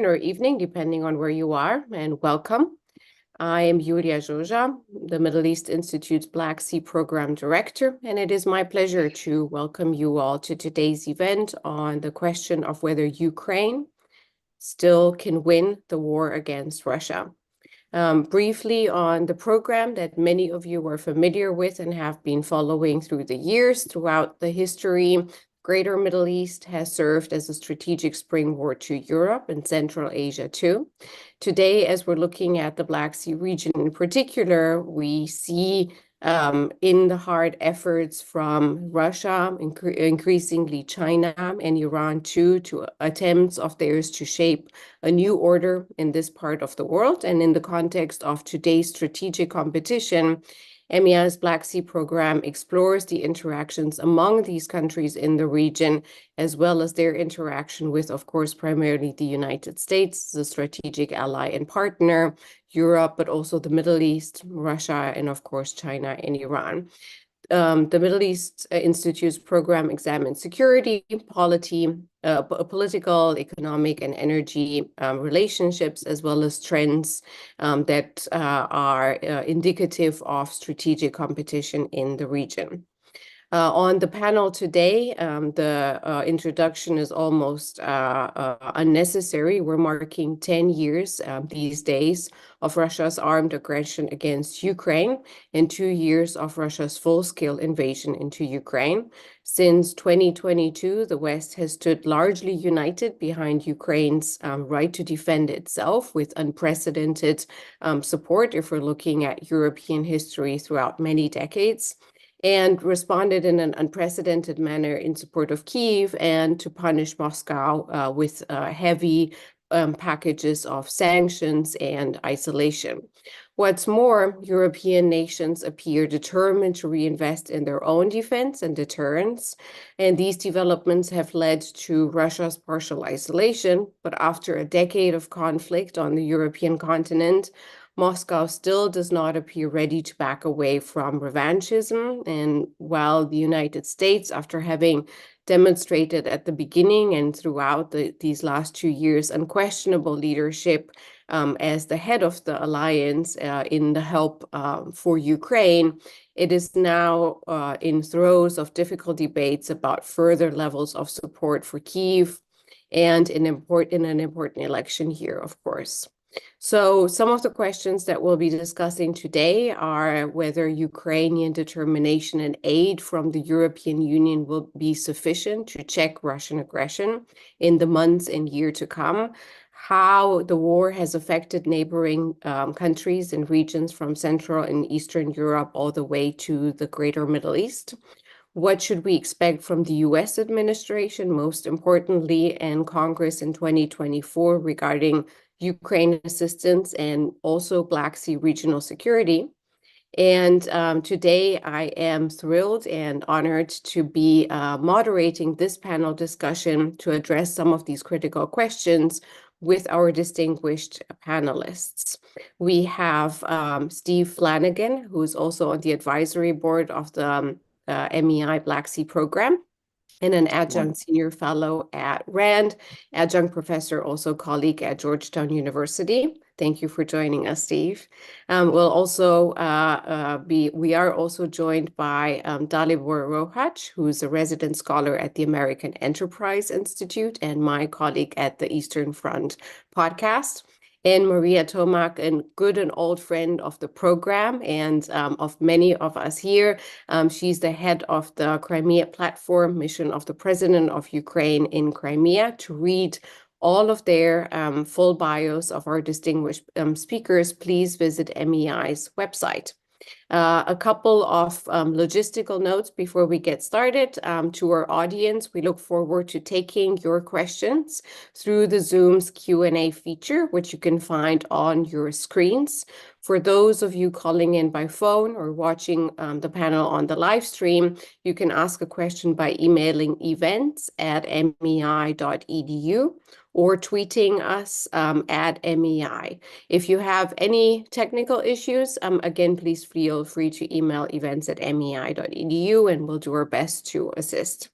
or evening, depending on where you are, and welcome. I am Yulia Joja, the Middle East Institute's Black Sea Program Director, and it is my pleasure to welcome you all to today's event on the question of whether Ukraine still can win the war against Russia. Briefly on the program that many of you are familiar with and have been following through the years, throughout the history, Greater Middle East has served as a strategic springboard to Europe and Central Asia too. Today, as we're looking at the Black Sea region in particular, we see in the hard efforts from Russia, increasingly China and Iran too, to attempts of theirs to shape a new order in this part of the world. And in the context of today's strategic competition, MEI's Black Sea program explores the interactions among these countries in the region, as well as their interaction with, of course, primarily the United States, the strategic ally and partner, Europe, but also the Middle East, Russia, and of course, China and Iran. The Middle East Institute's program examines security, political, economic, and energy relationships, as well as trends that are indicative of strategic competition in the region. On the panel today, the introduction is almost unnecessary. We're marking 10 years these days of Russia's armed aggression against Ukraine and 2 years of Russia's full-scale invasion into Ukraine. Since 2022, the West has stood largely united behind Ukraine's right to defend itself with unprecedented support if we're looking at European history throughout many decades, and responded in an unprecedented manner in support of Kyiv and to punish Moscow with heavy packages of sanctions and isolation. What's more, European nations appear determined to reinvest in their own defense and deterrence, and these developments have led to Russia's partial isolation. But after a decade of conflict on the European continent, Moscow still does not appear ready to back away from revanchism. And while the United States, after having demonstrated at the beginning and throughout these last 2 years unquestionable leadership as the head of the alliance in the help for Ukraine, it is now in throes of difficult debates about further levels of support for Kyiv and in an important election here, of course. So some of the questions that we'll be discussing today are whether Ukrainian determination and aid from the European Union will be sufficient to check Russian aggression in the months and year to come, how the war has affected neighboring countries and regions from Central and Eastern Europe all the way to the Greater Middle East. What should we expect from the US administration, most importantly, and Congress in 2024 regarding Ukraine assistance and also Black Sea regional security? And today I am thrilled and honored to be moderating this panel discussion to address some of these critical questions with our distinguished panelists. We have Steve Flanagan, who's also on the advisory board of the MEI Black Sea program, and an adjunct senior fellow at RAND, adjunct professor, also colleague at Georgetown University. Thank you for joining us, Steve. We are also joined by Dalibor Rohac, who's a resident scholar at the American Enterprise Institute and my colleague at the Eastern Front podcast, and Maria Tomak, a good and old friend of the program and of many of us here. She's the head of the Crimea Platform mission of the President of Ukraine in Crimea. To read all of their full bios of our distinguished speakers, please visit MEI's website. A couple of logistical notes before we get started. To our audience, we look forward to taking your questions through the Zoom's Q&A feature, which you can find on your screens. For those of you calling in by phone or watching the panel on the live stream, you can ask a question by emailing events@mei.edu or tweeting us at MEI. If you have any technical issues, again, please feel free to email events@mei.edu and we'll do our best to assist.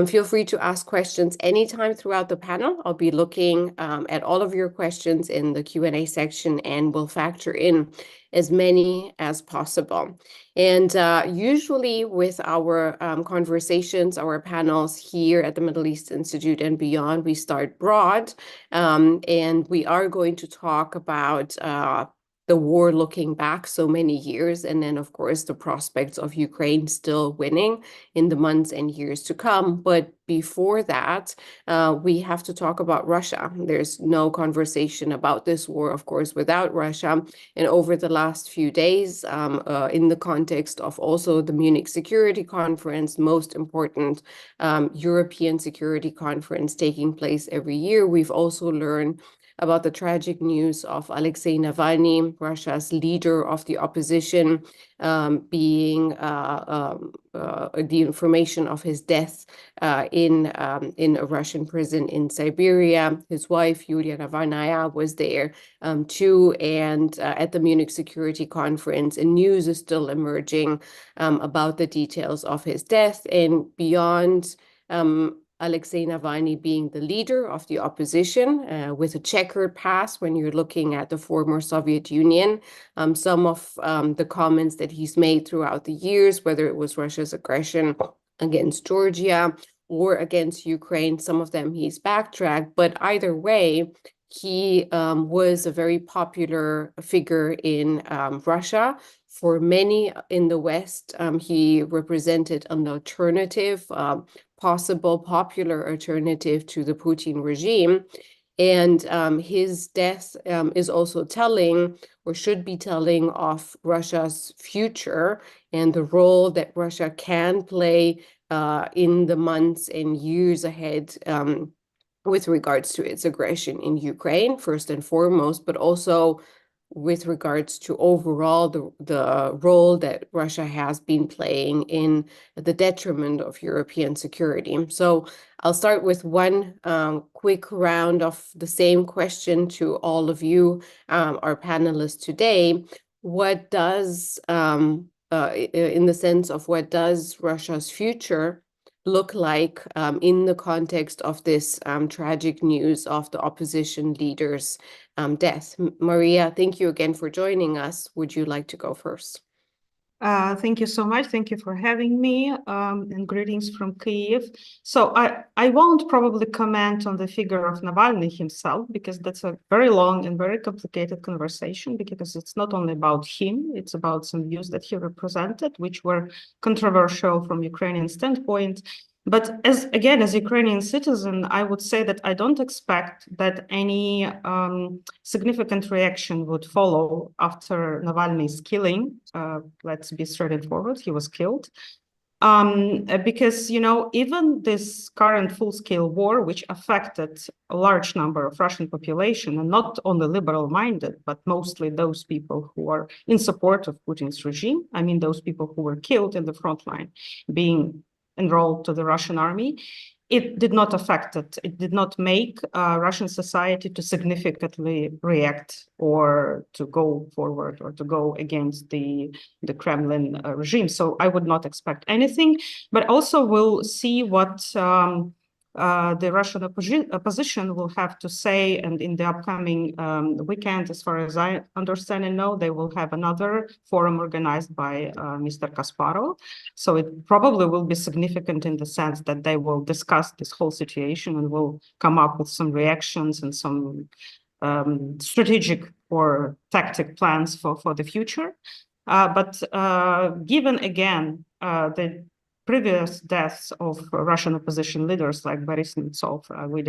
Feel free to ask questions anytime throughout the panel. I'll be looking at all of your questions in the Q&A section, and we'll factor in as many as possible. And usually with our conversations, our panels here at the Middle East Institute and beyond, we start broad, and we are going to talk about the war looking back so many years, and then, of course, the prospects of Ukraine still winning in the months and years to come. But before that, we have to talk about Russia. There's no conversation about this war, of course, without Russia. And over the last few days, in the context of also the Munich Security Conference, most important European security conference taking place every year, we've also learned about the tragic news of Alexei Navalny, Russia's leader of the opposition, being the information of his death in a Russian prison in Siberia. His wife, Yulia Navalnaya, was there too, and at the Munich Security Conference, and news is still emerging about the details of his death. And beyond Alexei Navalny being the leader of the opposition with a checkered past when you're looking at the former Soviet Union. Some of the comments that he's made throughout the years, whether it was Russia's aggression against Georgia or against Ukraine, some of them he's backtracked. But either way, he was a very popular figure in Russia. For many in the West, he represented an alternative, possible popular alternative to the Putin regime. And his death is also telling, or should be telling, of Russia's future and the role that Russia can play in the months and years ahead with regards to its aggression in Ukraine, first and foremost, but also with regards to overall the role that Russia has been playing in the detriment of European security. So I'll start with one quick round of the same question to all of you, our panelists today. What does, in the sense of what does Russia's future look like in the context of this tragic news of the opposition leader's death? Maria, thank you again for joining us. Would you like to go first? Thank you so much. Thank you for having me, and greetings from Kyiv. So I won't probably comment on the figure of Navalny himself, because that's a very long and very complicated conversation, because it's not only about him, it's about some views that he represented, which were controversial from Ukrainian standpoint. But as Ukrainian citizen, I would say that I don't expect that any significant reaction would follow after Navalny's killing. Let's be straightforward, he was killed. Because, even this current full-scale war, which affected a large number of Russian population, and not only liberal-minded, but mostly those people who are in support of Putin's regime, I mean, those people who were killed in the front line, being enrolled to the Russian army, it did not affect it. It did not make Russian society to significantly react or to go forward or to go against the Kremlin regime. So I would not expect anything, but also we'll see what the Russian opposition will have to say. And in the upcoming weekend, as far as I understand and know, they will have another forum organized by Mr. Kasparov. So it probably will be significant in the sense that they will discuss this whole situation and will come up with some reactions and some strategic or tactic plans for the future. But given, again, the previous deaths of Russian opposition leaders like Boris Nemtsov, we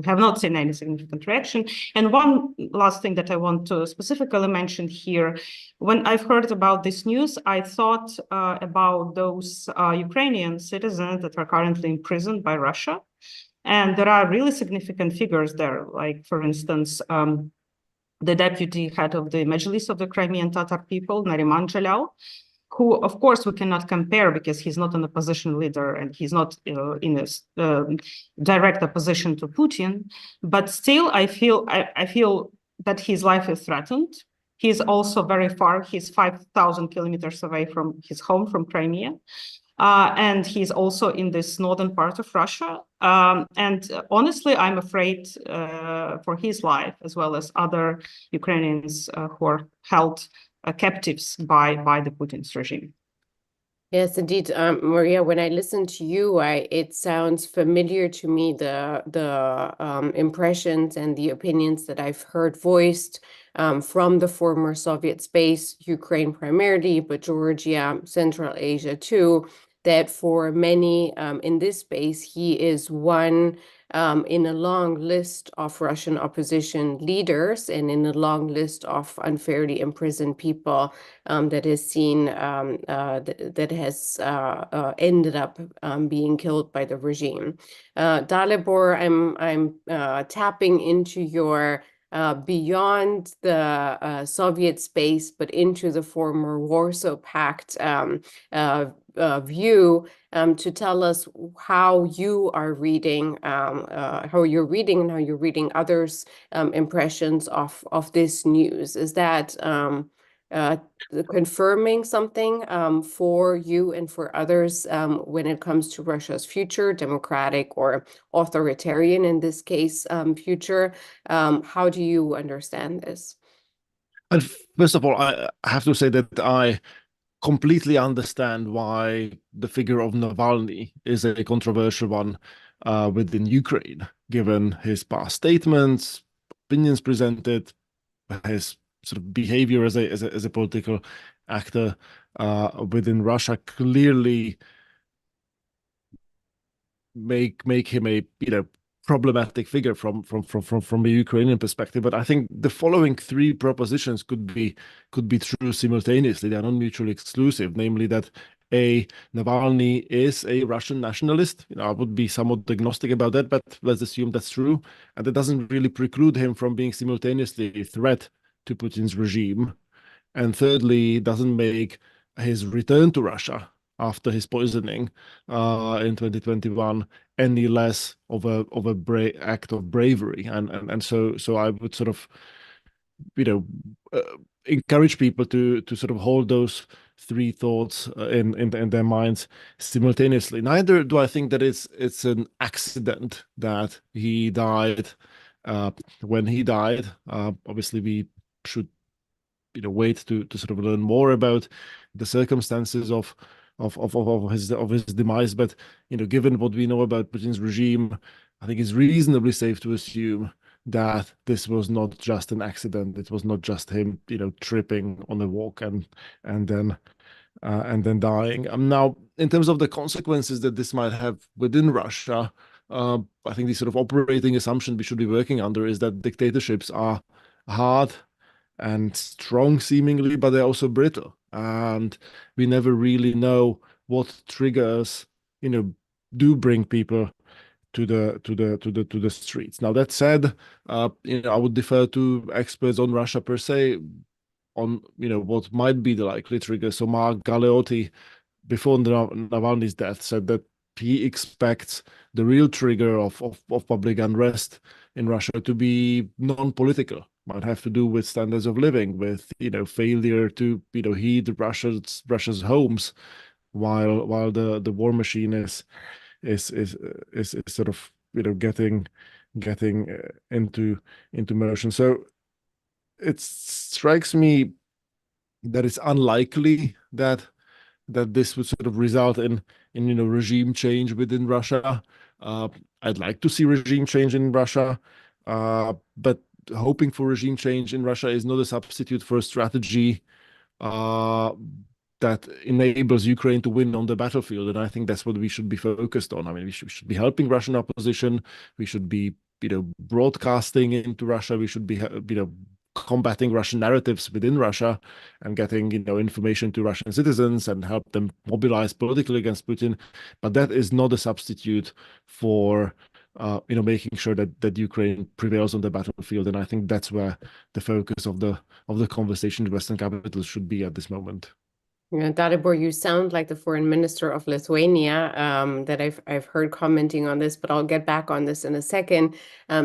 have not seen any significant reaction. And one last thing that I want to specifically mention here, when I've heard about this news, I thought about those Ukrainian citizens that are currently imprisoned by Russia. And there are really significant figures there, like, for instance, the deputy head of the Majlis of the Crimean Tatar people, Nariman Jalal, who, of course, we cannot compare because he's not an opposition leader and he's not in a direct opposition to Putin. But still, I feel that his life is threatened. He's also very far. He's 5,000 kilometers away from his home, from Crimea. and he's also in this northern part of Russia. And honestly, I'm afraid for his life, as well as other Ukrainians who are held captives by the Putin's regime. Yes, indeed, Maria. When I listen to you, it sounds familiar to me, the impressions and the opinions that I've heard voiced from the former Soviet space, Ukraine primarily, but Georgia, Central Asia too. That for many in this space, he is one in a long list of Russian opposition leaders and in a long list of unfairly imprisoned people that is seen that has ended up being killed by the regime. Dalibor, I'm tapping into your beyond the Soviet space, but into the former Warsaw Pact view to tell us how you are reading, how you're reading and how you're reading others' impressions of this news. Is that confirming something for you and for others when it comes to Russia's future, democratic or authoritarian in this case, future? How do you understand this? And first of all, I have to say that I completely understand why the figure of Navalny is a controversial one within Ukraine, given his past statements, opinions presented, his sort of behavior as a political actor within Russia clearly make him a problematic figure from a Ukrainian perspective. But I think the following three propositions could be true simultaneously. They are not mutually exclusive. Namely, that Navalny is a Russian nationalist. I would be somewhat agnostic about that, but let's assume that's true, and that doesn't really preclude him from being simultaneously a threat to Putin's regime. And thirdly, doesn't make his return to Russia after his poisoning in 2021 any less of a act of bravery. And so I would sort of encourage people to sort of hold those three thoughts in their minds simultaneously. Neither do I think that it's an accident that he died when he died. Obviously, we should wait to sort of learn more about the circumstances of his demise. But given what we know about Putin's regime, I think it's reasonably safe to assume that this was not just an accident. It was not just him, tripping on a walk and then dying. Now, in terms of the consequences that this might have within Russia, I think the sort of operating assumption we should be working under is that dictatorships are hard and strong seemingly, but they're also brittle, and we never really know what triggers do bring people to the streets. Now, that said, I would defer to experts on Russia per se on what might be the likely trigger. So Mark Galeotti, before Navalny's death, said that he expects the real trigger of public unrest in Russia to be non-political. Might have to do with standards of living, with failure to heat Russia's homes, while the war machine is sort of getting into motion. So it strikes me that it's unlikely that this would sort of result in regime change within Russia. I'd like to see regime change in Russia, but hoping for regime change in Russia is not a substitute for a strategy that enables Ukraine to win on the battlefield. And I think that's what we should be focused on. I mean, we should be helping Russian opposition. We should be, broadcasting into Russia. We should be, combating Russian narratives within Russia and getting, information to Russian citizens and help them mobilize politically against Putin. But that is not a substitute for making sure that Ukraine prevails on the battlefield. And I think that's where the focus of the conversation in Western capitals should be at this moment. Yeah, Dalibor, you sound like the foreign minister of Lithuania that I've heard commenting on this, but I'll get back on this in a second.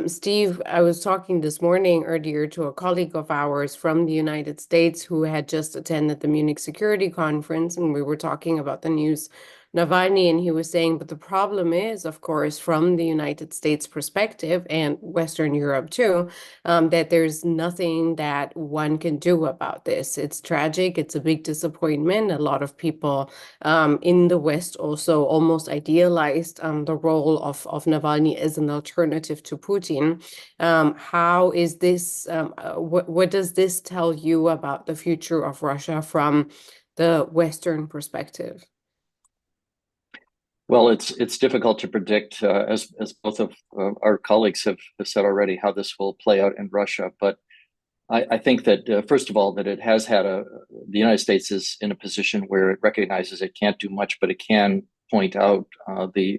Steve, I was talking this morning earlier to a colleague of ours from the United States who had just attended the Munich Security Conference, and we were talking about the news Navalny, and he was saying, but the problem is, of course, from the United States perspective and Western Europe too, that there's nothing that one can do about this. It's tragic. It's a big disappointment. A lot of people in the West also almost idealized the role of Navalny as an alternative to Putin. How is this, what does this tell you about the future of Russia from the Western perspective? Well, it's difficult to predict, as both of our colleagues have said already, how this will play out in Russia. But I think that first of all, that it has had the United States is in a position where it recognizes it can't do much, but it can point out the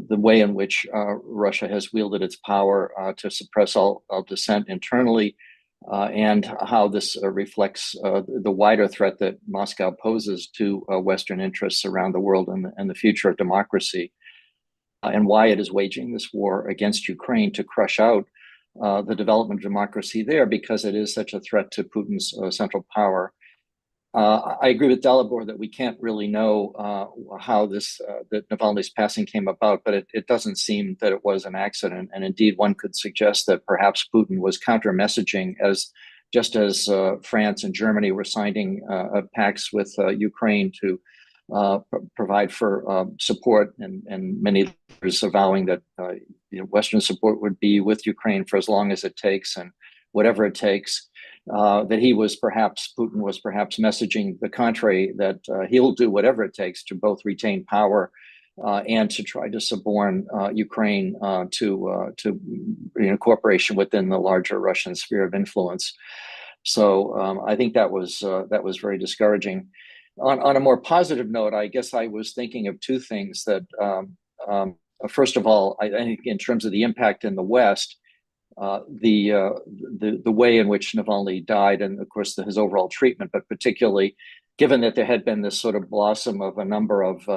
way in which Russia has wielded its power to suppress all dissent internally, and how this reflects the wider threat that Moscow poses to Western interests around the world and the future of democracy, and why it is waging this war against Ukraine to crush out the development of democracy there, because it is such a threat to Putin's central power. I agree with Dalibor that we can't really know how that Navalny's passing came about, but it doesn't seem that it was an accident. And indeed, one could suggest that perhaps Putin was counter-messaging, just as France and Germany were signing pacts with Ukraine to provide for support, and many leaders avowing that Western support would be with Ukraine for as long as it takes and whatever it takes. That Putin was perhaps messaging the contrary, that he'll do whatever it takes to both retain power and to try to suborn Ukraine to cooperation within the larger Russian sphere of influence. So I think that was very discouraging. On a more positive note, I guess I was thinking of two things. That first of all, I think in terms of the impact in the West, the way in which Navalny died, and of course his overall treatment, but particularly given that there had been this sort of blossom of a number of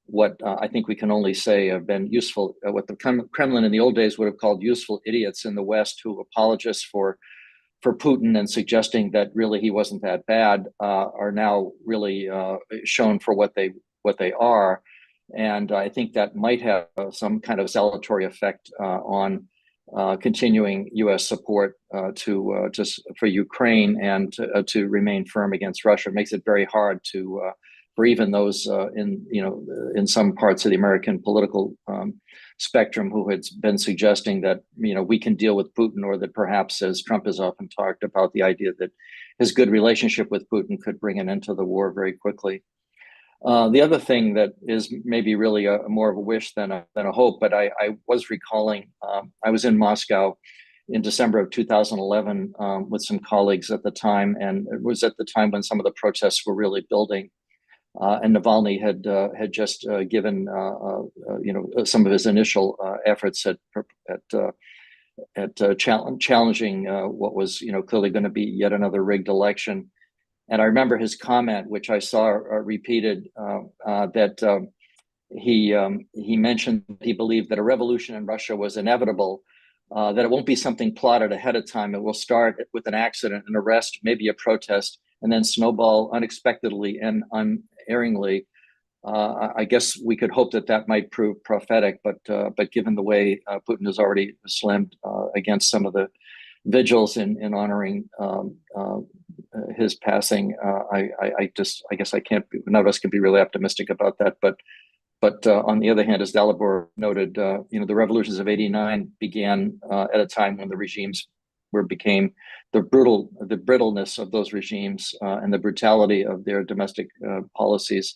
what I think we can only say have been useful, what the Kremlin in the old days would have called useful idiots in the West, who apologists for Putin and suggesting that really he wasn't that bad, are now really shown for what they are. And I think that might have some kind of salutary effect on continuing U.S. support for Ukraine and to remain firm against Russia. It makes it very hard for even those in some parts of the American political spectrum who had been suggesting that we can deal with Putin, or that perhaps, as Trump has often talked about, the idea that his good relationship with Putin could bring an end to the war very quickly. The other thing that is maybe really more of a wish than a hope, but I was recalling, I was in Moscow in December of 2011 with some colleagues at the time, and it was at the time when some of the protests were really building, and Navalny had just given some of his initial efforts at challenging what was clearly going to be yet another rigged election. And I remember his comment, which I saw repeated, that he mentioned he believed that a revolution in Russia was inevitable, that it won't be something plotted ahead of time. It will start with an accident, an arrest, maybe a protest, and then snowball unexpectedly and unerringly. I guess we could hope that might prove prophetic, but given the way Putin has already slammed against some of the vigils in honoring his passing, I guess none of us can be really optimistic about that. But on the other hand, as Dalibor noted, the revolutions of '89 began at a time when the regimes became the brittleness of those regimes and the brutality of their domestic policies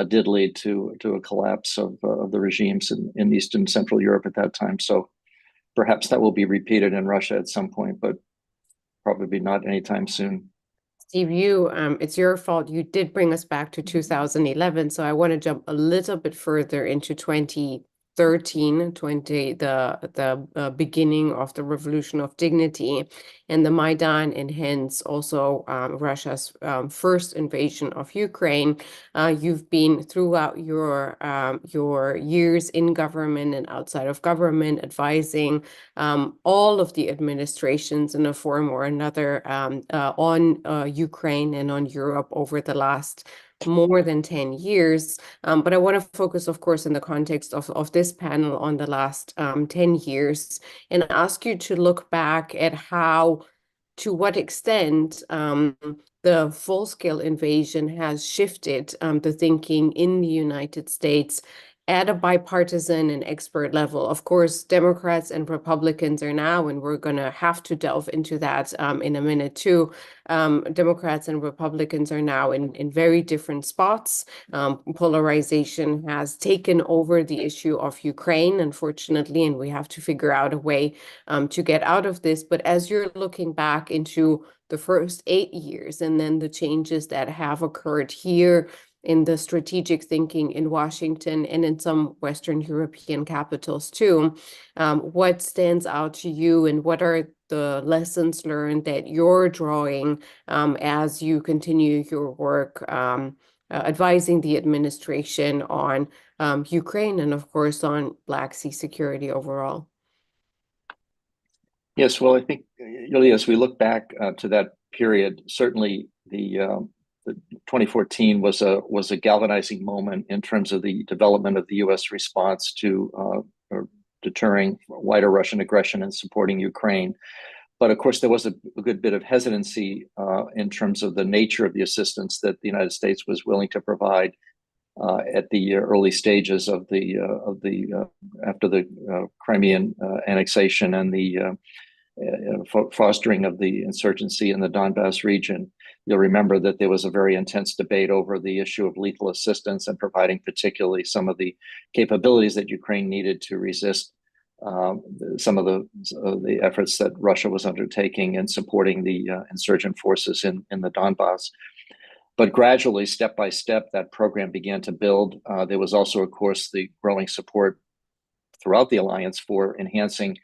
did lead to a collapse of the regimes in East and Central Europe at that time. So perhaps that will be repeated in Russia at some point, but probably not anytime soon. Steve, it's your fault. You did bring us back to 2011, so I want to jump a little bit further into 2013, the beginning of the Revolution of Dignity and the Maidan, and hence also Russia's first invasion of Ukraine. You've been throughout your years in government and outside of government advising all of the administrations in a form or another on Ukraine and on Europe over the last more than 10 years. But I want to focus, of course, in the context of this panel on the last 10 years and ask you to look back at how, to what extent the full-scale invasion has shifted the thinking in the United States at a bipartisan and expert level. Of course, Democrats and Republicans are now, and we're going to have to delve into that in a minute too. Democrats and Republicans are now in very different spots. Polarization has taken over the issue of Ukraine, unfortunately, and we have to figure out a way to get out of this. But as you're looking back into the first 8 years and then the changes that have occurred here in the strategic thinking in Washington and in some Western European capitals too, what stands out to you and what are the lessons learned that you're drawing as you continue your work advising the administration on Ukraine and, of course, on Black Sea security overall? Yes, well, I think, Yulia, as we look back to that period, certainly the 2014 was a galvanizing moment in terms of the development of the U.S. response to deterring wider Russian aggression and supporting Ukraine. But of course, there was a good bit of hesitancy in terms of the nature of the assistance that the United States was willing to provide at the early stages of the after the Crimean annexation and the fostering of the insurgency in the Donbass region. You'll remember that there was a very intense debate over the issue of lethal assistance and providing particularly some of the capabilities that Ukraine needed to resist some of the efforts that Russia was undertaking in supporting the insurgent forces in the Donbass. But gradually, step by step, that program began to build. There was also, of course, the growing support throughout the alliance for enhancing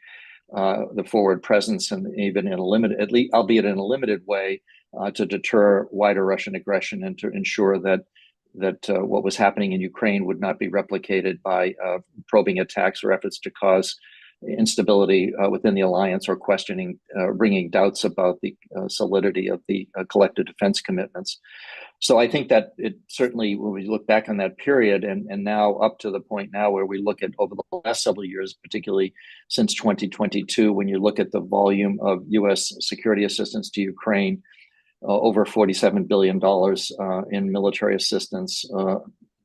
the forward presence, and even in a limited, at least, albeit in a limited way, to deter wider Russian aggression and to ensure that what was happening in Ukraine would not be replicated by probing attacks or efforts to cause instability within the alliance or questioning, bringing doubts about the solidity of the collective defense commitments. So I think that it certainly, when we look back on that period and now up to the point now where we look at over the last several years, particularly since 2022, when you look at the volume of U.S. security assistance to Ukraine, over $47 billion in military assistance,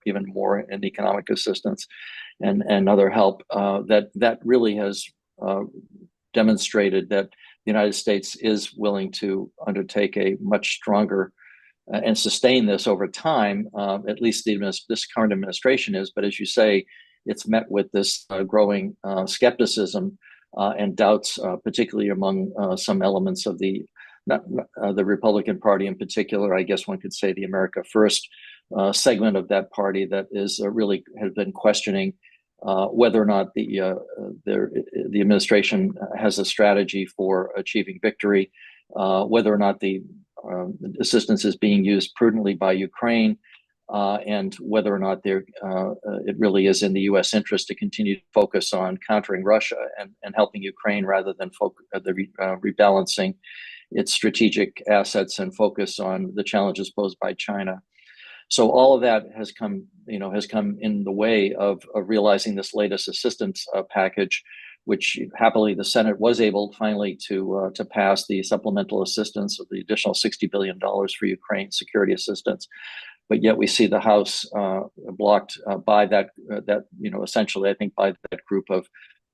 even more in economic assistance and other help, that really has demonstrated that the United States is willing to undertake a much stronger and sustain this over time. At least this current administration is, but as you say, it's met with this growing skepticism and doubts, particularly among some elements of the Republican Party in particular. I guess one could say the America First segment of that party that is really has been questioning whether or not the administration has a strategy for achieving victory, whether or not the assistance is being used prudently by Ukraine, and whether or not it really is in the U.S. interest to continue to focus on countering Russia and helping Ukraine rather than rebalancing its strategic assets and focus on the challenges posed by China. So all of that has come in the way of realizing this latest assistance package, which happily the Senate was able finally to pass the supplemental assistance of the additional $60 billion for Ukraine security assistance. But yet we see the House blocked by that essentially, I think, by that group of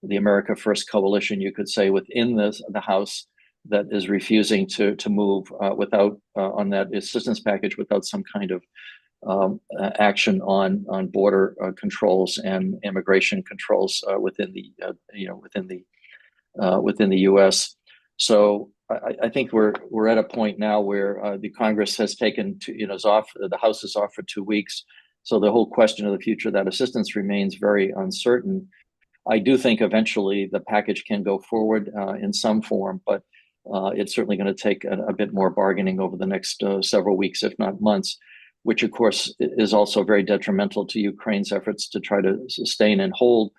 the America First coalition, you could say, within the House, that is refusing to move without on that assistance package without some kind of action on border controls and immigration controls within the U.S. So I think we're at a point now where the Congress has taken the House is off for 2 weeks. So the whole question of the future of that assistance remains very uncertain. I do think eventually the package can go forward in some form, but it's certainly going to take a bit more bargaining over the next several weeks, if not months, which of course is also very detrimental to Ukraine's efforts to try to sustain and hold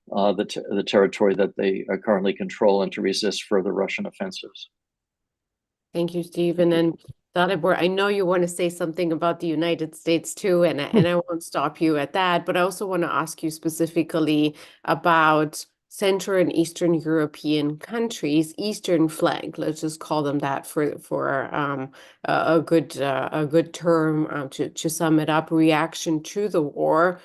the territory that they currently control and to resist further Russian offensives. Thank you, Steve. And then Dalibor, I know you want to say something about the United States too, and I won't stop you at that, but I also want to ask you specifically about Central and Eastern European countries, Eastern flank, let's just call them that for a good term to sum it up, reaction to the war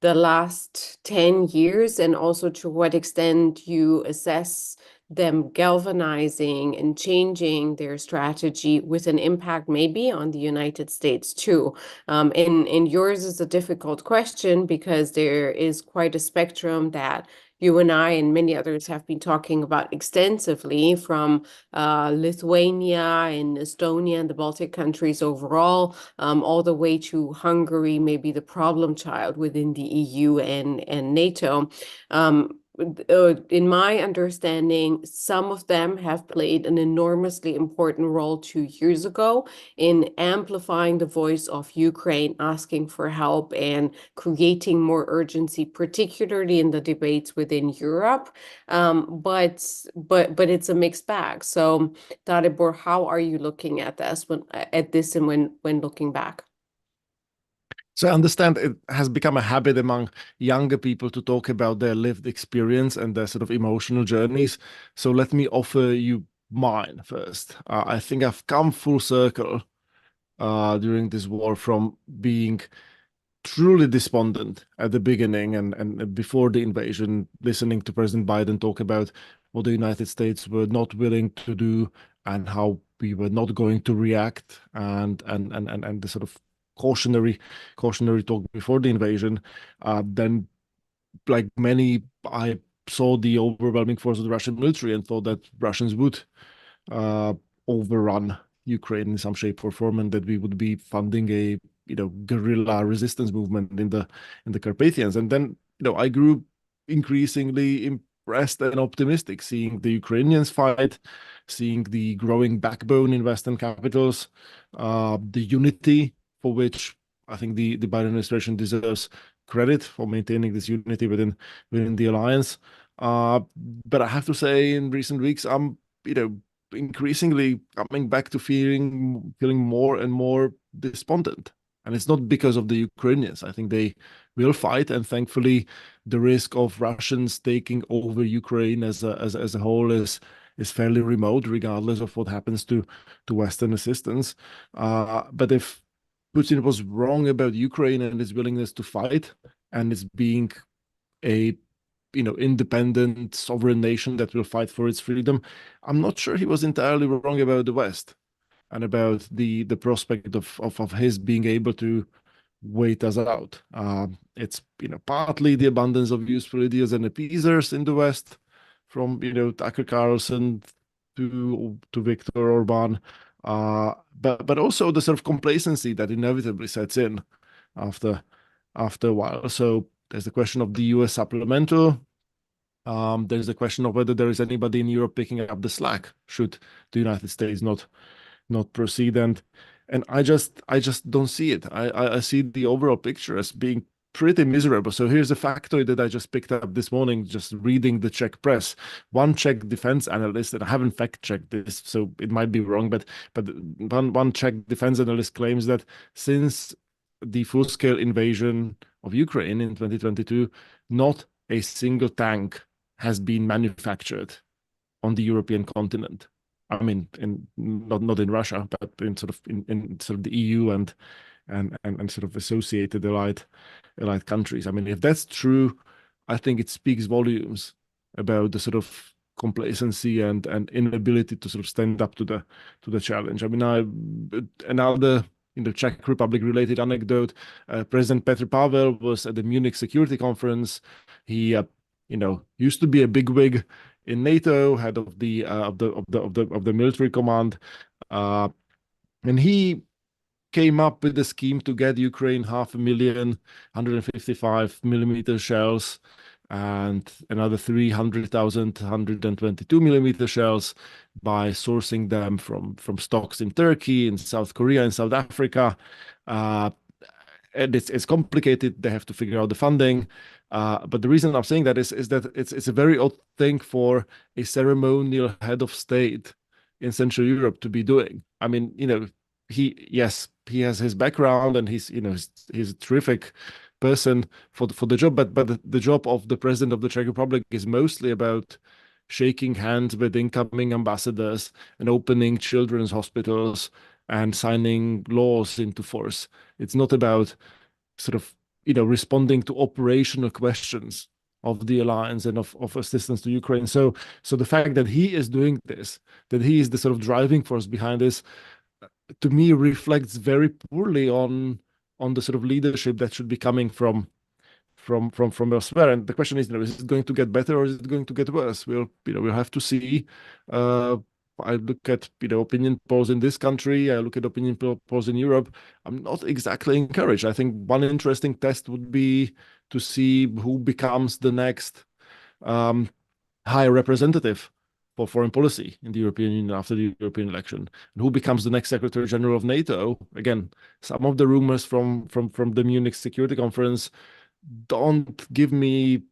the last 10 years, and also to what extent you assess them galvanizing and changing their strategy with an impact maybe on the United States too. And yours is a difficult question because there is quite a spectrum that you and I and many others have been talking about extensively, from Lithuania and Estonia and the Baltic countries overall, all the way to Hungary, maybe the problem child within the EU and NATO. In my understanding, some of them have played an enormously important role 2 years ago in amplifying the voice of Ukraine, asking for help and creating more urgency, particularly in the debates within Europe. But it's a mixed bag. So, Dalibor, how are you looking at this when looking back? So I understand it has become a habit among younger people to talk about their lived experience and their sort of emotional journeys. So let me offer you mine first. I think I've come full circle during this war from being truly despondent at the beginning and before the invasion, listening to President Biden talk about what the United States were not willing to do and how we were not going to react, and the sort of cautionary talk before the invasion. Then, like many, I saw the overwhelming force of the Russian military and thought that Russians would overrun Ukraine in some shape or form, and that we would be funding a guerrilla resistance movement in the Carpathians. And then I grew increasingly impressed and optimistic, seeing the Ukrainians fight, seeing the growing backbone in Western capitals, the unity for which I think the Biden administration deserves credit for maintaining this unity within the alliance. But I have to say, in recent weeks, I'm increasingly coming back to feeling more and more despondent. And it's not because of the Ukrainians. I think they will fight, and thankfully, the risk of Russians taking over Ukraine as a whole is fairly remote, regardless of what happens to Western assistance. But if Putin was wrong about Ukraine and his willingness to fight, and it's being a independent sovereign nation that will fight for its freedom, I'm not sure he was entirely wrong about the West and about the prospect of his being able to wait us out. It's partly the abundance of useful idiots and appeasers in the West, from Tucker Carlson to Viktor Orban, but also the sort of complacency that inevitably sets in after a while. So there's the question of the US supplemental. There's the question of whether there is anybody in Europe picking up the slack should the United States not proceed, and I just don't see it. I see the overall picture as being pretty miserable. So here's a factoid that I just picked up this morning, just reading the Czech press. One Czech defense analyst, and I haven't fact-checked this, so it might be wrong, but one Czech defense analyst claims that since the full-scale invasion of Ukraine in 2022, not a single tank has been manufactured on the European continent. I mean, not in Russia, but in sort of the EU and sort of associated allied countries. I mean, if that's true, I think it speaks volumes about the sort of complacency and inability to sort of stand up to the challenge. I mean, another in the Czech Republic related anecdote, President Petr Pavel was at the Munich Security Conference. He used to be a bigwig in NATO, head of the military command, and he came up with a scheme to get Ukraine 500,000 155mm shells and another 300,000 122mm shells by sourcing them from stocks in Turkey, in South Korea, in South Africa. And it's complicated. They have to figure out the funding. But the reason I'm saying that is that it's a very odd thing for a ceremonial head of state in Central Europe to be doing. I mean, he has his background, and he's a terrific person for the job, but the job of the president of the Czech Republic is mostly about shaking hands with incoming ambassadors and opening children's hospitals and signing laws into force. It's not about sort of responding to operational questions of the alliance and of assistance to Ukraine. So the fact that he is doing this, that he is the sort of driving force behind this, to me reflects very poorly on the sort of leadership that should be coming from elsewhere. And the question is, is it going to get better or is it going to get worse? We'll have to see. I look at opinion polls in this country. I look at opinion polls in Europe. I'm not exactly encouraged. I think one interesting test would be to see who becomes the next high representative for foreign policy in the European Union after the European election, and who becomes the next Secretary General of NATO. Again, some of the rumors from the Munich Security Conference don't give me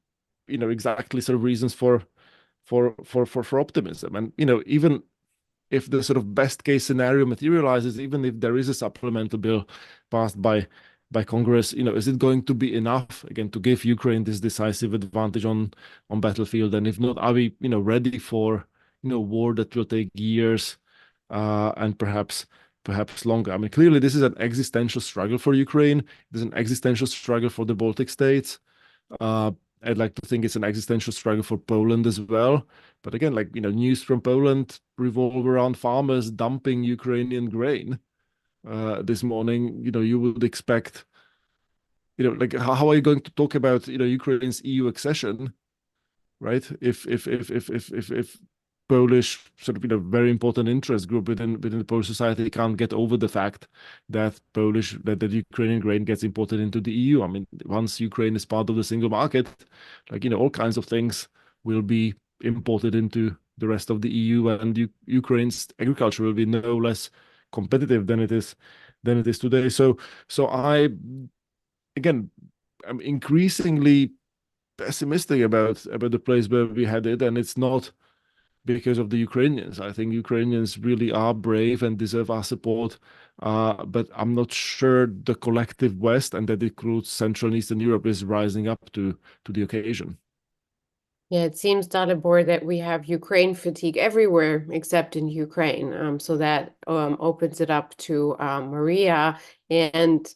exactly sort of reasons for optimism. And even if the sort of best case scenario materializes, even if there is a supplemental bill passed by Congress, is it going to be enough again to give Ukraine this decisive advantage on battlefield? And if not, are we ready for war that will take years and perhaps longer? I mean, clearly this is an existential struggle for Ukraine. There's an existential struggle for the Baltic states. I'd like to think it's an existential struggle for Poland as well. But again, news from Poland revolve around farmers dumping Ukrainian grain. This morning, you would expect, how are you going to talk about, Ukraine's EU accession, right? If Polish sort of, very important interest group within the Polish society can't get over the fact that that Ukrainian grain gets imported into the EU. I mean, once Ukraine is part of the single market, all kinds of things will be imported into the rest of the EU, and Ukraine's agriculture will be no less competitive than it is today. So I'm increasingly pessimistic about the place where we headed, and it's not because of the Ukrainians. I think Ukrainians really are brave and deserve our support, but I'm not sure the collective West, and that includes Central and Eastern Europe, is rising up to the occasion. Yeah, it seems, Dalibor, that we have Ukraine fatigue everywhere except in Ukraine. So that opens it up to Maria. And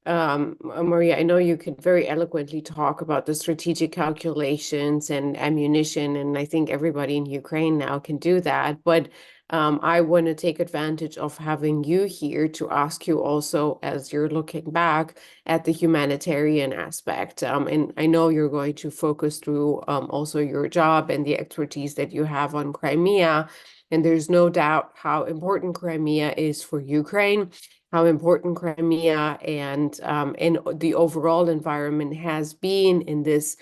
Maria, I know you can very eloquently talk about the strategic calculations and ammunition, and I think everybody in Ukraine now can do that. But I want to take advantage of having you here to ask you also, as you're looking back at the humanitarian aspect. And I know you're going to focus through also your job and the expertise that you have on Crimea. And there's no doubt how important Crimea is for Ukraine, how important Crimea and the overall environment has been in this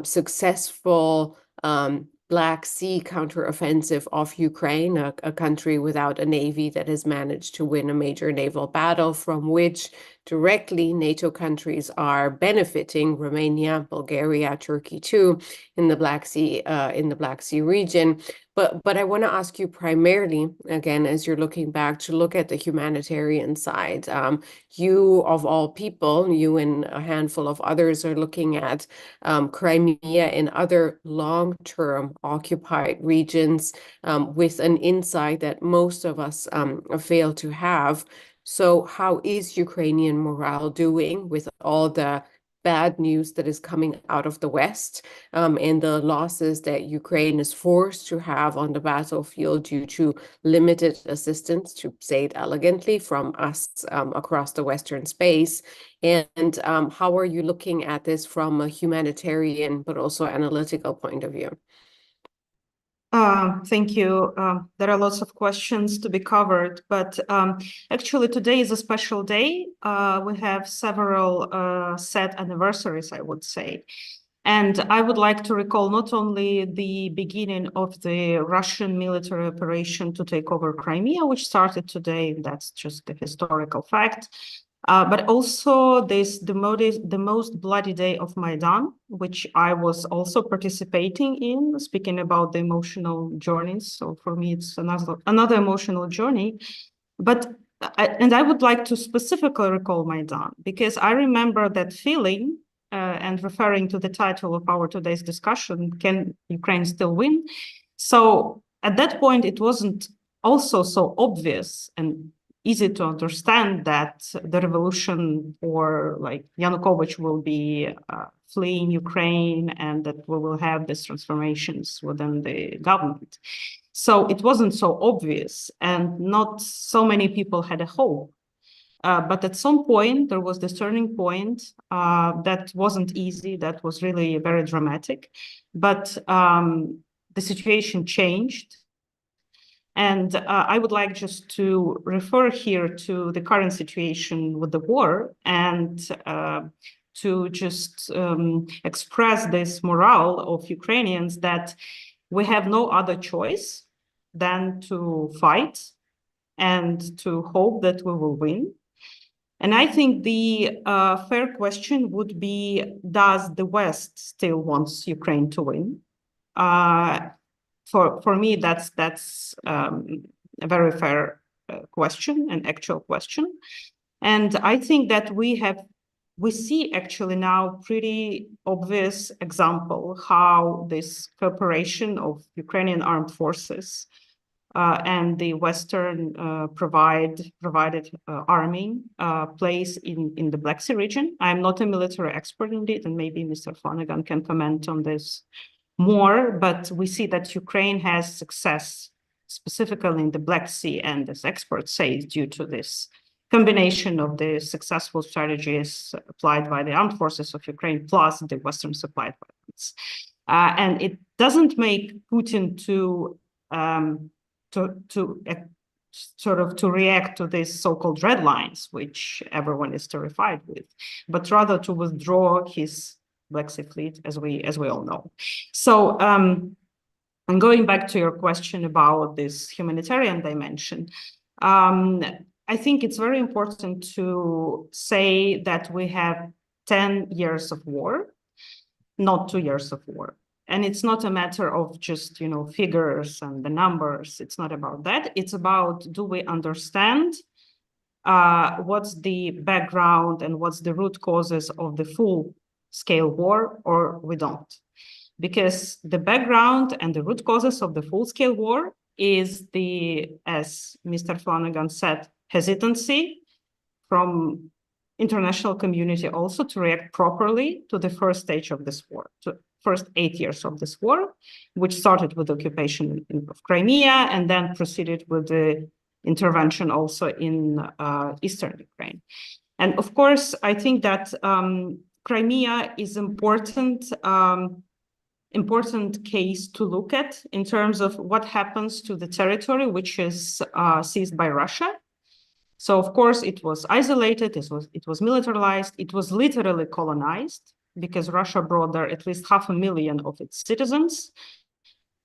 successful Black Sea counteroffensive of Ukraine, a country without a navy that has managed to win a major naval battle, from which directly NATO countries are benefiting, Romania, Bulgaria, Turkey too, in the Black Sea region. But I want to ask you primarily, again, as you're looking back, to look at the humanitarian side. You, of all people, you and a handful of others are looking at Crimea and other long-term occupied regions with an insight that most of us fail to have. So how is Ukrainian morale doing with all the bad news that is coming out of the West and the losses that Ukraine is forced to have on the battlefield due to limited assistance, to say it elegantly, from us across the Western space? And how are you looking at this from a humanitarian but also analytical point of view? Thank you. There are lots of questions to be covered, but actually today is a special day. We have several sad anniversaries, I would say. And I would like to recall not only the beginning of the Russian military operation to take over Crimea, which started today, that's just a historical fact, but also the most bloody day of Maidan, which I was also participating in, speaking about the emotional journeys. So for me, it's another emotional journey. But and I would like to specifically recall Maidan, because I remember that feeling, and referring to the title of our today's discussion, Can Ukraine Still Win? So at that point, it wasn't also so obvious and easy to understand that the revolution, or like Yanukovych will be fleeing Ukraine, and that we will have these transformations within the government. So it wasn't so obvious, and not so many people had a hope. But at some point, there was this turning point that wasn't easy, that was really very dramatic. But the situation changed. And I would like just to refer here to the current situation with the war, and to just express this morale of Ukrainians that we have no other choice than to fight and to hope that we will win. And I think the fair question would be, does the West still wants Ukraine to win? For me, that's a very fair question, an actual question. And I think that we see actually now pretty obvious example how this cooperation of Ukrainian armed forces and the Western provided army plays in the Black Sea region. I'm not a military expert indeed, and maybe Mr. Flanagan can comment on this more, but we see that Ukraine has success specifically in the Black Sea, and as experts say, due to this combination of the successful strategies applied by the armed forces of Ukraine plus the Western supplied weapons. And it doesn't make Putin to react to these so-called red lines, which everyone is terrified with, but rather to withdraw his Black Sea Fleet, as we all know. So, and going back to your question about this humanitarian dimension, I think it's very important to say that we have 10 years of war, not 2 years of war. And it's not a matter of just, figures and the numbers. It's not about that. It's about, do we understand what's the background and what's the root causes of the full-scale war, or we don't? Because the background and the root causes of the full-scale war is the, as Mr. Flanagan said, hesitancy from international community also to react properly to the first stage of this war, to first 8 years of this war, which started with the occupation of Crimea and then proceeded with the intervention also in eastern Ukraine. And of course, I think that Crimea is important case to look at in terms of what happens to the territory which is seized by Russia. So of course it was isolated, it was militarized, it was literally colonized, because Russia brought there at least 500,000 of its citizens.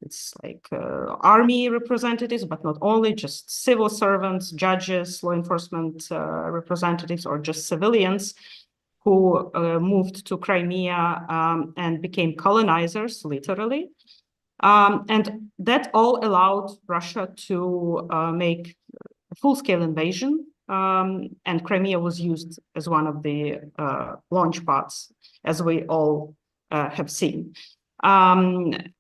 It's like army representatives, but not only, just civil servants, judges, law enforcement representatives, or just civilians who moved to Crimea and became colonizers, literally. And that all allowed Russia to make a full-scale invasion, and Crimea was used as one of the launch pads, as we all have seen. And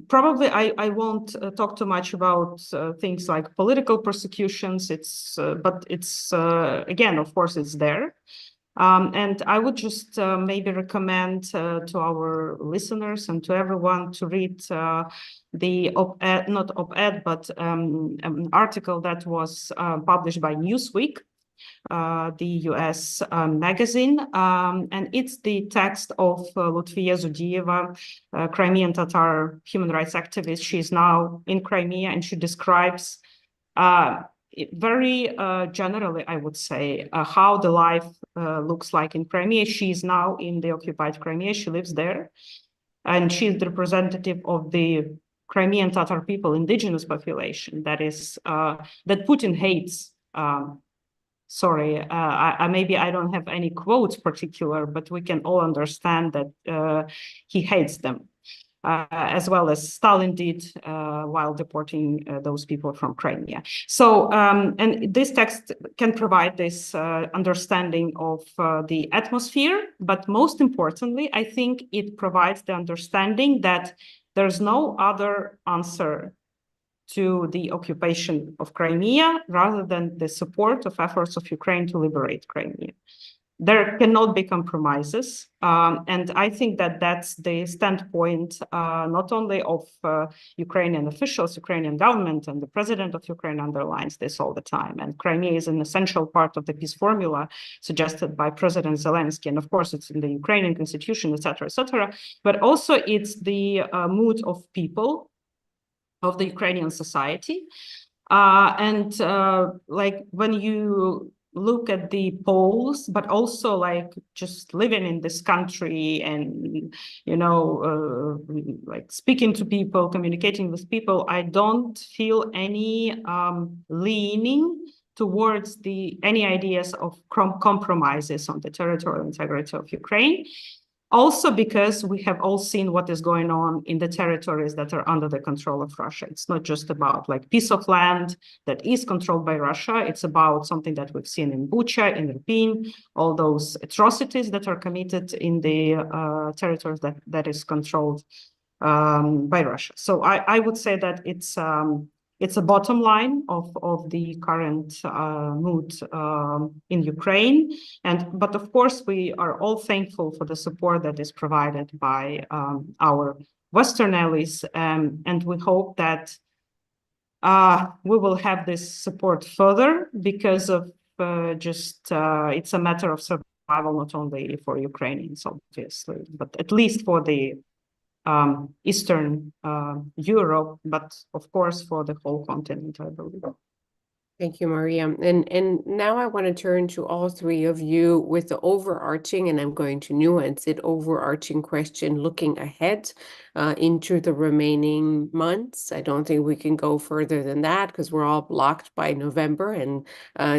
probably I won't talk too much about things like political persecutions. But it's again, of course, it's there. And I would just maybe recommend to our listeners and to everyone to read the op-ed, not op-ed, but an article that was published by Newsweek, the US magazine, and it's the text of Lutfiya Zudieva, Crimean Tatar human rights activist. She's now in Crimea, and she describes very generally, I would say, how the life looks like in Crimea. She is now in the occupied Crimea. She lives there, and she is the representative of the Crimean Tatar people, indigenous population, that is that Putin hates. Sorry, maybe I don't have any quotes particular, but we can all understand that he hates them. as well as Stalin did while deporting those people from Crimea. So, and this text can provide this understanding of the atmosphere, but most importantly, I think it provides the understanding that there's no other answer to the occupation of Crimea rather than the support of efforts of Ukraine to liberate Crimea. There cannot be compromises. And I think that that's the standpoint not only of Ukrainian officials, Ukrainian government, and the president of Ukraine underlines this all the time. And Crimea is an essential part of the peace formula suggested by President Zelensky. And of course, it's in the Ukrainian constitution, et cetera, but also it's the mood of people, of the Ukrainian society. Like when you look at the polls, but also like just living in this country and, you know, like speaking to people, communicating with people, I don't feel any leaning towards any ideas of compromises on the territorial integrity of Ukraine. Also because we have all seen what is going on in the territories that are under the control of Russia. It's not just about like piece of land that is controlled by Russia. It's about something that we've seen in Bucha, in Irpin, all those atrocities that are committed in the territories that is controlled by Russia. So I would say that it's a bottom line of the current mood in Ukraine. But of course, we are all thankful for the support that is provided by our Western allies. And we hope that we will have this support further because of it's a matter of survival, not only for Ukrainians, obviously, but at least for the Eastern Europe, but of course for the whole continent, I believe. Thank you, Maria. And now I want to turn to all three of you with the overarching, and I'm going to nuance it, overarching question looking ahead into the remaining months. I don't think we can go further than that because we're all blocked by November and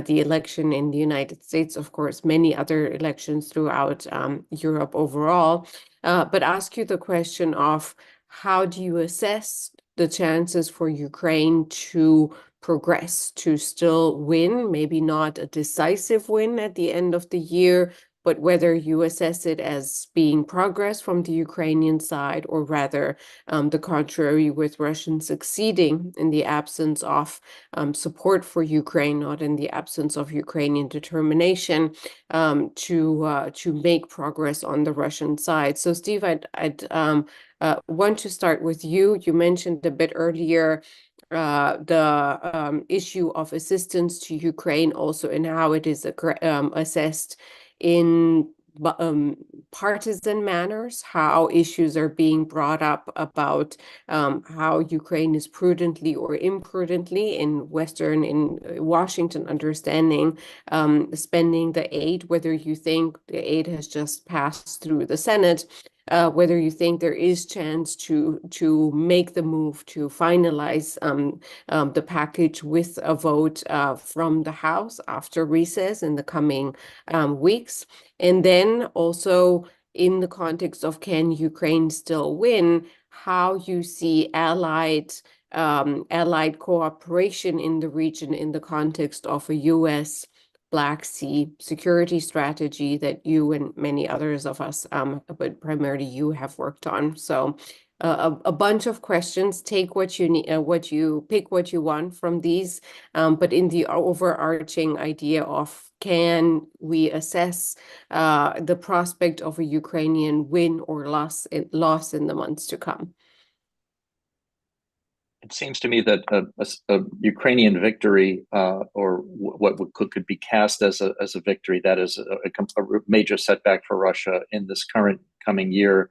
the election in the United States, of course, many other elections throughout Europe overall. But ask you the question of how do you assess the chances for Ukraine to progress, to still win, maybe not a decisive win at the end of the year, but whether you assess it as being progress from the Ukrainian side or rather the contrary, with Russians succeeding in the absence of support for Ukraine, not in the absence of Ukrainian determination to make progress on the Russian side. So Steve, I'd want to start with you. You mentioned a bit earlier the issue of assistance to Ukraine also and how it is assessed in partisan manners, how issues are being brought up about how Ukraine is prudently or imprudently in Washington understanding spending the aid, whether you think the aid has just passed through the Senate, whether you think there is chance to make the move to finalize the package with a vote from the House after recess in the coming weeks. And then also in the context of can Ukraine still win, how you see allied cooperation in the region in the context of a U.S. Black Sea security strategy that you and many others of us, but primarily you, have worked on. So a bunch of questions. Take what you need, pick what you want from these, but in the overarching idea of can we assess the prospect of a Ukrainian win or loss in the months to come? It seems to me that a Ukrainian victory, or what could be cast as a victory, that is a major setback for Russia in this coming year,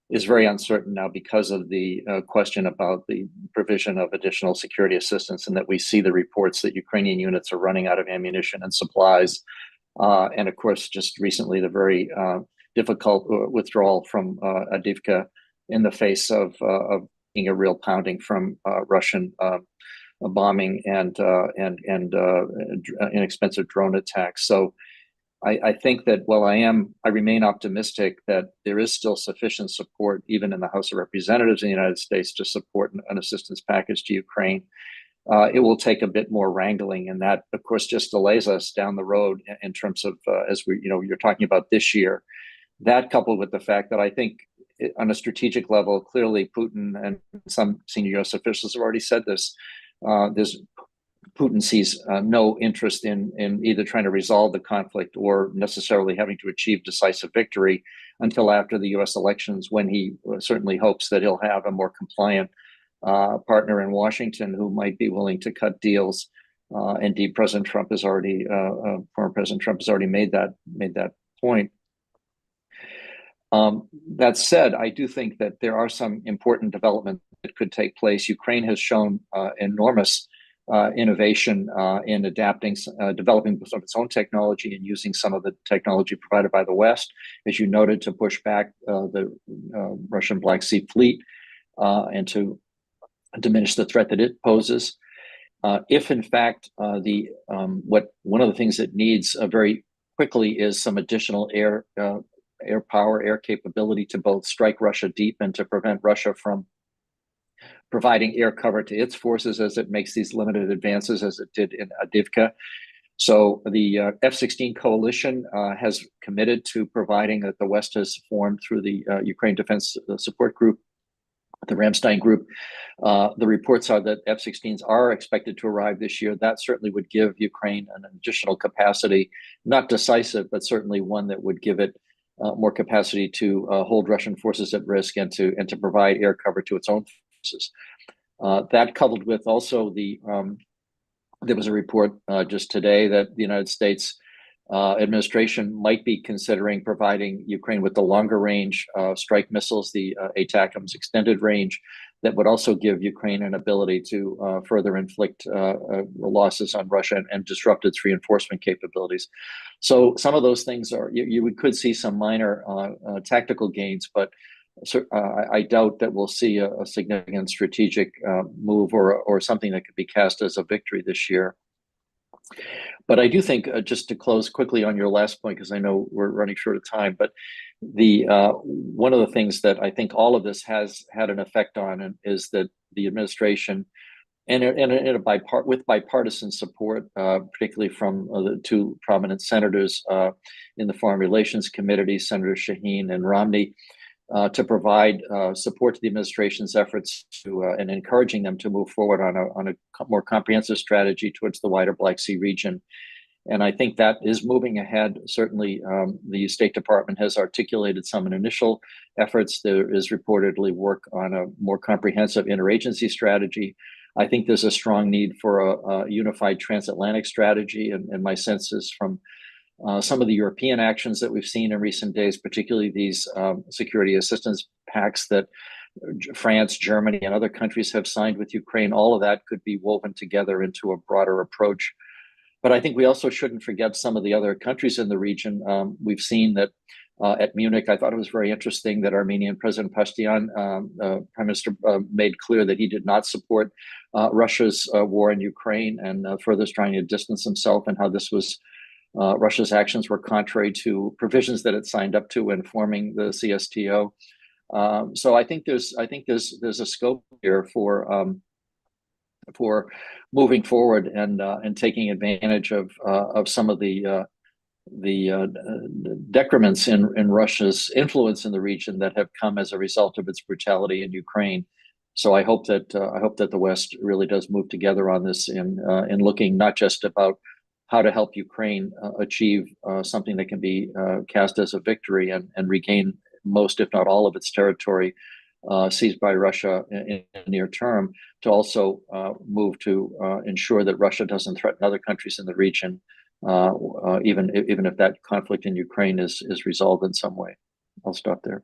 is very uncertain now because of the question about the provision of additional security assistance, and that we see the reports that Ukrainian units are running out of ammunition and supplies, and of course, just recently the very difficult withdrawal from Avdiivka in the face of a real pounding from Russian bombing and inexpensive drone attacks. So I think that while I remain optimistic that there is still sufficient support, even in the House of Representatives in the United States, to support an assistance package to Ukraine. It will take a bit more wrangling, and that, of course, just delays us down the road in terms of as we, you're talking about this year. That coupled with the fact that I think on a strategic level, clearly Putin and some senior U.S. officials have already said this. Putin sees no interest in either trying to resolve the conflict or necessarily having to achieve decisive victory until after the U.S. elections, when he certainly hopes that he'll have a more compliant partner in Washington who might be willing to cut deals. Indeed, President Trump has already, former President Trump has already made that point. That said, I do think that there are some important developments that could take place. Ukraine has shown enormous innovation in adapting, developing some of its own technology and using some of the technology provided by the West, as you noted, to push back the Russian Black Sea Fleet and to diminish the threat that it poses. If in fact one of the things it needs very quickly is some additional air power, air capability to both strike Russia deep and to prevent Russia from providing air cover to its forces as it makes these limited advances, as it did in Avdiivka. So the F-16 coalition has committed to providing, that the West has formed through the Ukraine Defense Support Group, the Ramstein Group. The reports are that F-16s are expected to arrive this year. That certainly would give Ukraine an additional capacity, not decisive, but certainly one that would give it more capacity to hold Russian forces at risk and to provide air cover to its own forces. That coupled with also there was a report just today that the United States administration might be considering providing Ukraine with the longer range strike missiles, the ATACMS extended range, that would also give Ukraine an ability to further inflict losses on Russia and disrupt its reinforcement capabilities. So some of those things are, you could see some minor tactical gains, but I doubt that we'll see a significant strategic move or something that could be cast as a victory this year. But I do think, just to close quickly on your last point, because I know we're running short of time, but the one of the things that I think all of this has had an effect on is that the administration, with bipartisan support, particularly from the two prominent senators in the Foreign Relations Committee, Senator Shaheen and Romney, to provide support to the administration's efforts to and encouraging them to move forward on a more comprehensive strategy towards the wider Black Sea region. And I think that is moving ahead. Certainly, the State Department has articulated some initial efforts. There is reportedly work on a more comprehensive interagency strategy. I think there's a strong need for a unified transatlantic strategy. And my sense is from some of the European actions that we've seen in recent days, particularly these security assistance pacts that France, Germany, and other countries have signed with Ukraine, all of that could be woven together into a broader approach. But I think we also shouldn't forget some of the other countries in the region. We've seen that at Munich, I thought it was very interesting that Armenian President Pashinyan, Prime Minister, made clear that he did not support Russia's war in Ukraine, and further trying to distance himself, and how this was Russia's actions were contrary to provisions that it signed up to in forming the CSTO. So I think there's a scope here for moving forward and taking advantage of some of the decrements in Russia's influence in the region that have come as a result of its brutality in Ukraine. So I hope that the West really does move together on this in looking not just about how to help Ukraine achieve something that can be cast as a victory and regain most, if not all, of its territory seized by Russia in the near term, to also move to ensure that Russia doesn't threaten other countries in the region, even if that conflict in Ukraine is resolved in some way. I'll stop there.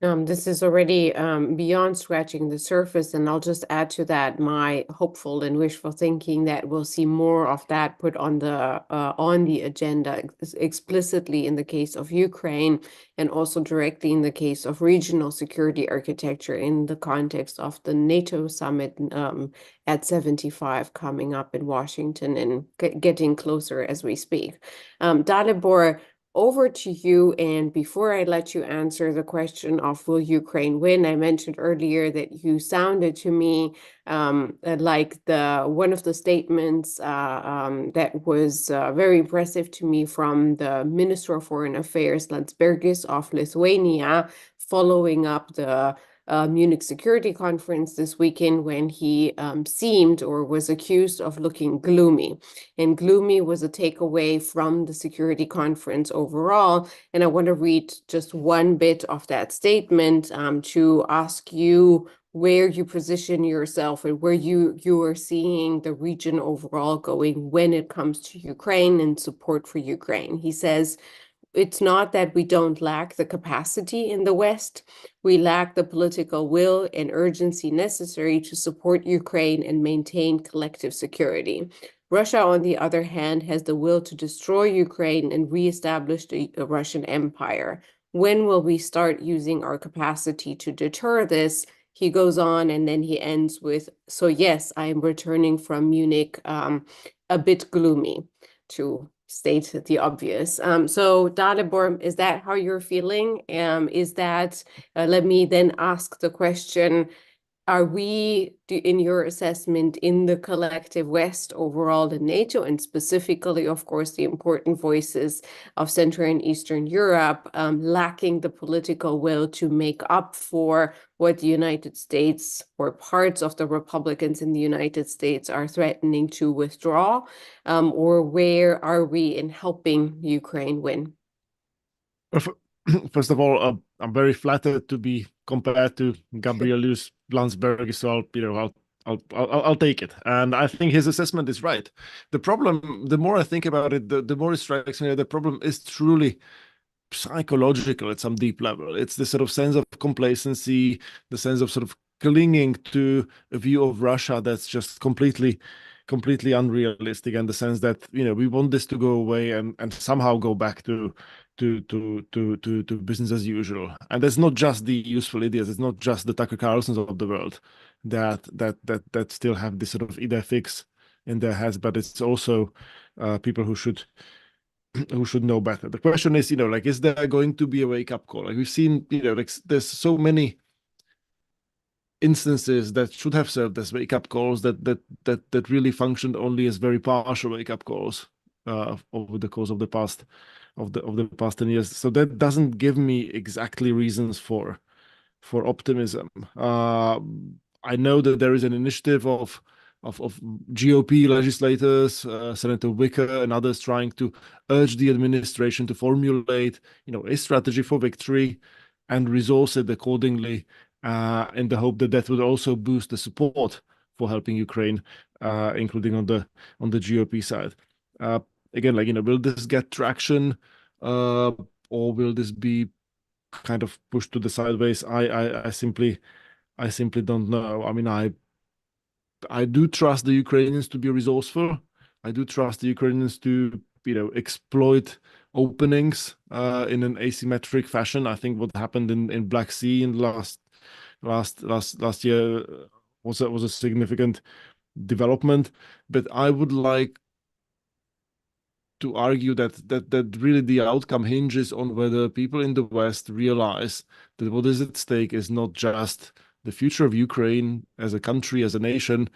This is already beyond scratching the surface, and I'll just add to that my hopeful and wishful thinking that we'll see more of that put on the agenda explicitly in the case of Ukraine, and also directly in the case of regional security architecture in the context of the NATO summit at 75 coming up in Washington and getting closer as we speak. Dalibor, over to you. And before I let you answer the question of will Ukraine win, I mentioned earlier that you sounded to me like one of the statements that was very impressive to me from the Minister of Foreign Affairs, Landsbergis of Lithuania, following up the Munich Security Conference this weekend, when he seemed or was accused of looking gloomy. And gloomy was a takeaway from the security conference overall. And I want to read just one bit of that statement to ask you where you position yourself and where you are seeing the region overall going when it comes to Ukraine and support for Ukraine. He says, "It's not that we don't lack the capacity in the West. We lack the political will and urgency necessary to support Ukraine and maintain collective security. Russia, on the other hand, has the will to destroy Ukraine and reestablish the Russian Empire. When will we start using our capacity to deter this?" He goes on, and then he ends with, "So yes, I am returning from Munich a bit gloomy," to state the obvious. So Dalibor, is that how you're feeling? Is that, let me then ask the question, are we, in your assessment, in the collective West overall, the NATO, and specifically, of course, the important voices of Central and Eastern Europe, lacking the political will to make up for what the United States or parts of the Republicans in the United States are threatening to withdraw? Or where are we in helping Ukraine win? First of all, I'm very flattered to be compared to Gabrielius Landsbergis, so I'll take it. And I think his assessment is right. The problem, the more I think about it, the more it strikes me that the problem is truly psychological at some deep level. It's the sort of sense of complacency, the sense of sort of clinging to a view of Russia that's just completely unrealistic, and the sense that we want this to go away and somehow go back to business as usual. And that's not just the useful idiots, it's not just the Tucker Carlsons of the world that still have this sort of idea fix in their heads, but it's also people who should know better. The question is, is there going to be a wake-up call? Like we've seen, there's so many instances that should have served as wake-up calls that really functioned only as very partial wake-up calls over the course of the past 10 years. So that doesn't give me exactly reasons for optimism. I know that there is an initiative of GOP legislators, Senator Wicker and others, trying to urge the administration to formulate, a strategy for victory and resource it accordingly, in the hope that that would also boost the support for helping Ukraine, including on the GOP side. Again, will this get traction, or will this be kind of pushed to the sideways? I simply don't know. I mean, I do trust the Ukrainians to be resourceful. I do trust the Ukrainians to, exploit openings in an asymmetric fashion. I think what happened in Black Sea in last year was a significant development. But I would like to argue that really the outcome hinges on whether people in the West realize that what is at stake is not just the future of Ukraine as a country, as a nation,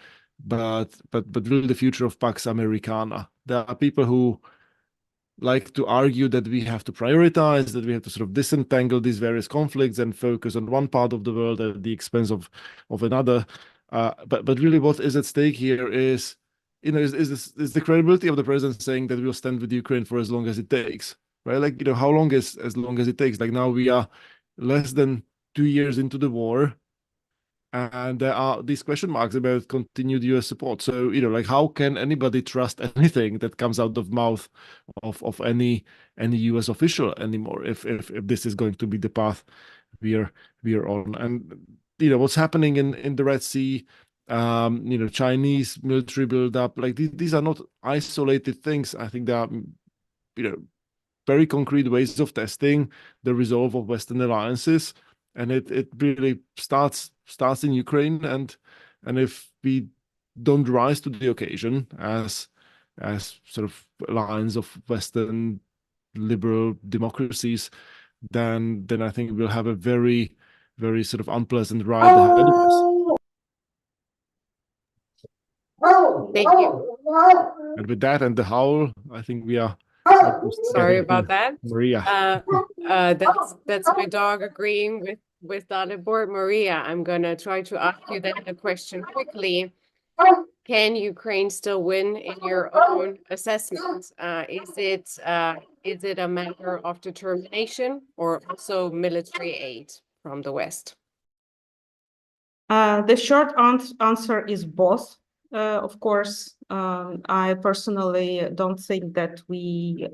but really the future of Pax Americana. There are people who like to argue that we have to prioritize, that we have to sort of disentangle these various conflicts and focus on one part of the world at the expense of another. But really what is at stake here is, is the credibility of the president saying that we'll stand with Ukraine for as long as it takes, right? Like, how long is as long as it takes? Like now we are less than 2 years into the war, and there are these question marks about continued US support. So, how can anybody trust anything that comes out of mouth of any US official anymore if this is going to be the path we're on. And what's happening in the Red Sea, Chinese military buildup, like these are not isolated things. I think they are very concrete ways of testing the resolve of Western alliances, and it really starts in Ukraine. And if we don't rise to the occasion as sort of alliance of Western liberal democracies, then I think we'll have a very, very sort of unpleasant ride ahead of us. Thank you. And with that and the howl, I think we are Sorry about that. Maria. That's my dog agreeing with Dalibor. Maria, I'm gonna try to ask you then a question quickly. Can Ukraine still win in your own assessment? Is it a matter of determination or also military aid from the West? The short answer is both. Of course, I personally don't think that we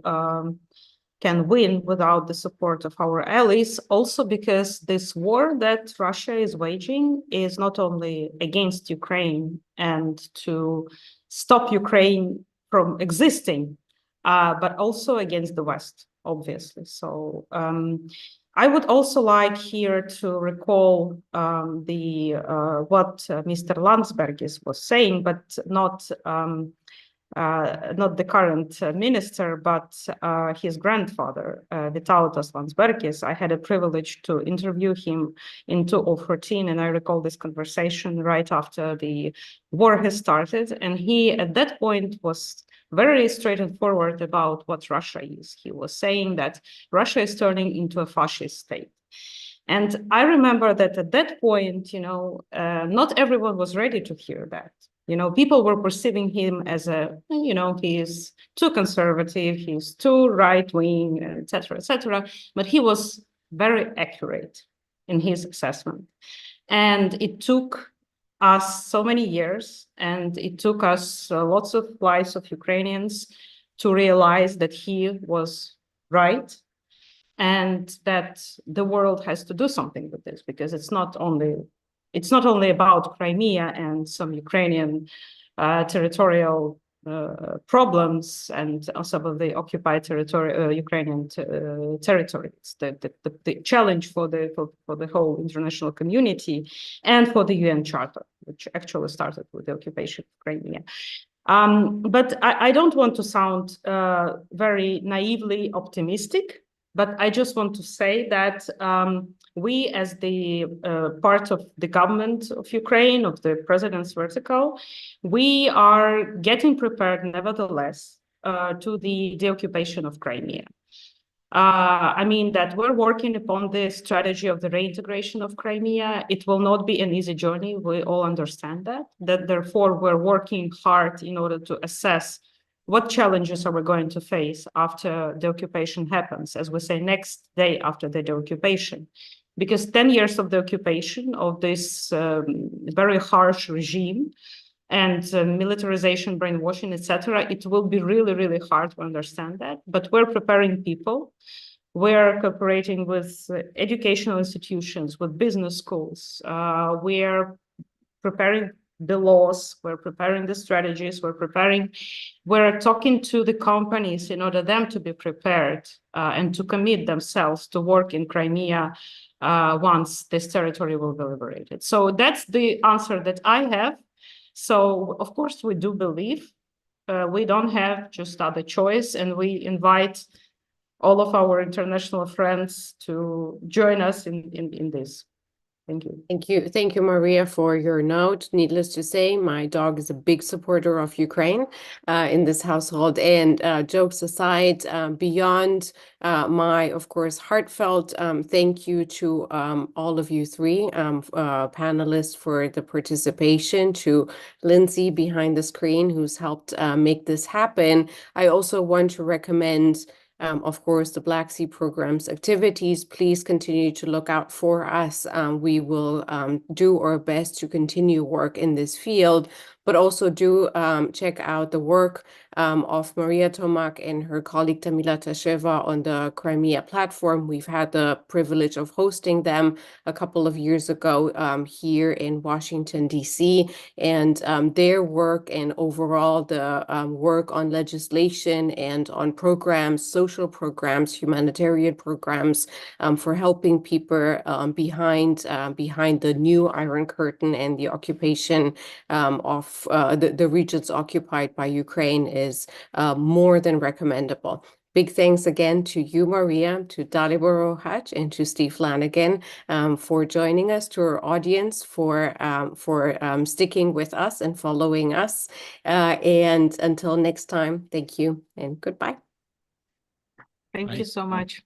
can win without the support of our allies, also because this war that Russia is waging is not only against Ukraine and to stop Ukraine from existing, but also against the West, obviously. So I would also like here to recall what Mr. Landsbergis was saying, but not the current minister, but his grandfather, Vytautas Landsbergis. I had a privilege to interview him in 2014, and I recall this conversation right after the war has started. And he, at that point, was very straightforward about what Russia is. He was saying that Russia is turning into a fascist state. And I remember that at that point, not everyone was ready to hear that. People were perceiving him as he is too conservative, he's too right-wing, et cetera, but he was very accurate in his assessment. And it took us so many years, and it took us lots of lives of Ukrainians to realize that he was right, and that the world has to do something with this, because it's not only about Crimea and some Ukrainian territorial problems and some of the occupied Ukrainian territories. The challenge for the whole international community and for the UN Charter, which actually started with the occupation of Crimea. But I don't want to sound very naively optimistic, but I just want to say that we, as the part of the government of Ukraine, of the president's vertical, we are getting prepared, nevertheless, to the occupation of Crimea. I mean that we're working upon the strategy of the reintegration of Crimea. It will not be an easy journey. We all understand that therefore we're working hard in order to assess what challenges are we going to face after the occupation happens, as we say, next day after the occupation. Because 10 years of the occupation of this very harsh regime and militarization, brainwashing, etc., it will be really, really hard to understand that. But we're preparing people. We're cooperating with educational institutions, with business schools. We're preparing the laws, we're preparing the strategies, we're talking to the companies in order them to be prepared and to commit themselves to work in Crimea once this territory will be liberated. So that's the answer that I have. So of course we do believe we don't have just other choice, and we invite all of our international friends to join us in this. Thank you. Thank you, Maria, for your note. Needless to say, my dog is a big supporter of Ukraine in this household. And jokes aside, beyond my, of course, heartfelt thank you to all of you three panelists for the participation, to Lindsay behind the screen who's helped make this happen. I also want to recommend of course, the Black Sea Program's activities. Please continue to look out for us. We will do our best to continue work in this field, but also do check out the work of Maria Tomak and her colleague Tamila Tasheva on the Crimea platform. We've had the privilege of hosting them a couple of years ago here in Washington, D.C., and their work and overall the work on legislation and on programs, social programs, humanitarian programs for helping people behind the new Iron Curtain and the occupation of the regions occupied by Ukraine is more than recommendable. Big thanks again to you, Maria, to Dalibor Rohac, and to Steve Flanagan for joining us, to our audience for sticking with us and following us. And until next time, thank you and goodbye. Thank you so much.